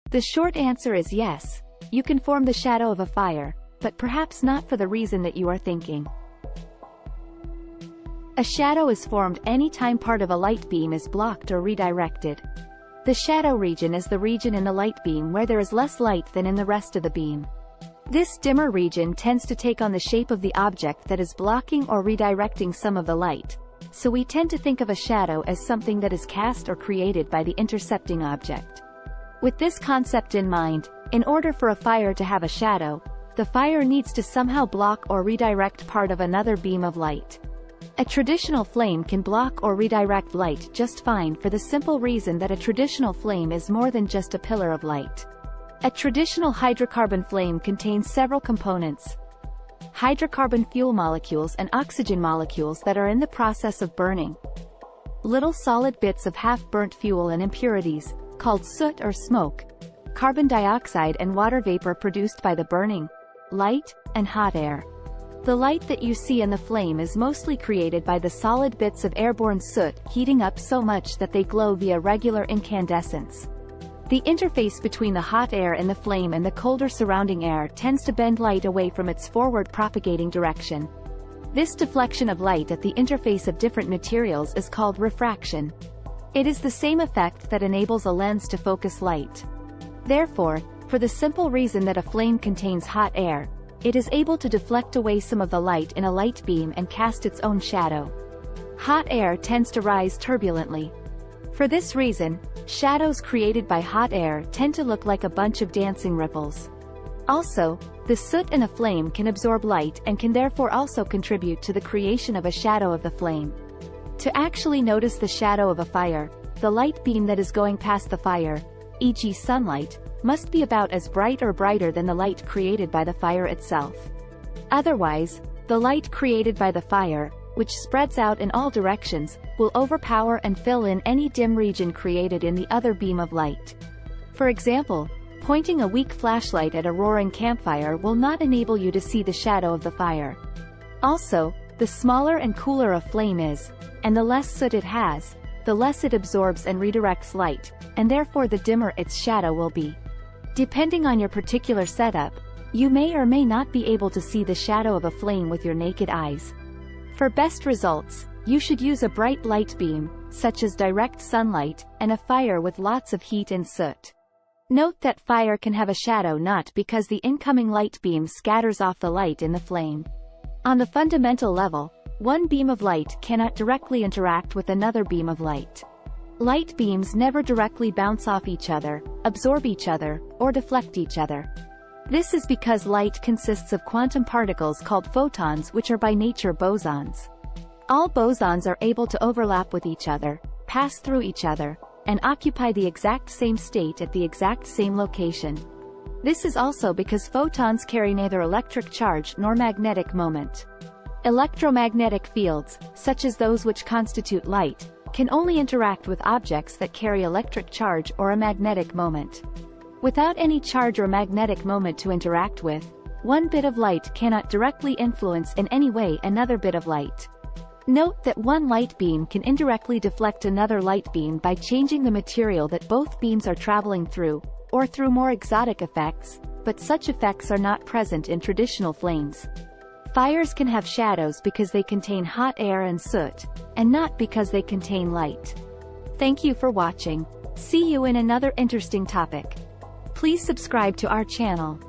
The short answer is yes, you can form the shadow of a fire, but perhaps not for the reason that you are thinking. A shadow is formed anytime part of a light beam is blocked or redirected. The shadow region is the region in the light beam where there is less light than in the rest of the beam. This dimmer region tends to take on the shape of the object that is blocking or redirecting some of the light, so we tend to think of a shadow as something that is cast or created by the intercepting object. With this concept in mind, in order for a fire to have a shadow, the fire needs to somehow block or redirect part of another beam of light. A traditional flame can block or redirect light just fine for the simple reason that a traditional flame is more than just a pillar of light. A traditional hydrocarbon flame contains several components: hydrocarbon fuel molecules and oxygen molecules that are in the process of burning, little solid bits of half-burnt fuel and impurities, called soot or smoke, carbon dioxide and water vapor produced by the burning, light, and hot air. The light that you see in the flame is mostly created by the solid bits of airborne soot heating up so much that they glow via regular incandescence. The interface between the hot air in the flame and the colder surrounding air tends to bend light away from its forward propagating direction. This deflection of light at the interface of different materials is called refraction. It is the same effect that enables a lens to focus light. Therefore, for the simple reason that a flame contains hot air, it is able to deflect away some of the light in a light beam and cast its own shadow. Hot air tends to rise turbulently. For this reason, shadows created by hot air tend to look like a bunch of dancing ripples. Also, the soot in a flame can absorb light and can therefore also contribute to the creation of a shadow of the flame. To actually notice the shadow of a fire, the light beam that is going past the fire, e.g. sunlight, must be about as bright or brighter than the light created by the fire itself. Otherwise, the light created by the fire, which spreads out in all directions, will overpower and fill in any dim region created in the other beam of light. For example, pointing a weak flashlight at a roaring campfire will not enable you to see the shadow of the fire. Also, the smaller and cooler a flame is, and the less soot it has, the less it absorbs and redirects light, and therefore the dimmer its shadow will be. Depending on your particular setup, you may or may not be able to see the shadow of a flame with your naked eyes. For best results, you should use a bright light beam, such as direct sunlight, and a fire with lots of heat and soot. Note that fire can have a shadow not because the incoming light beam scatters off the light in the flame. On the fundamental level, one beam of light cannot directly interact with another beam of light. Light beams never directly bounce off each other, absorb each other, or deflect each other. This is because light consists of quantum particles called photons, which are by nature bosons. All bosons are able to overlap with each other, pass through each other, and occupy the exact same state at the exact same location. This is also because photons carry neither electric charge nor magnetic moment. Electromagnetic fields, such as those which constitute light, can only interact with objects that carry electric charge or a magnetic moment. Without any charge or magnetic moment to interact with, one bit of light cannot directly influence in any way another bit of light. Note that one light beam can indirectly deflect another light beam by changing the material that both beams are traveling through, or through more exotic effects, but such effects are not present in traditional flames. Fires can have shadows because they contain hot air and soot, and not because they contain light. Thank you for watching. See you in another interesting topic. Please subscribe to our channel.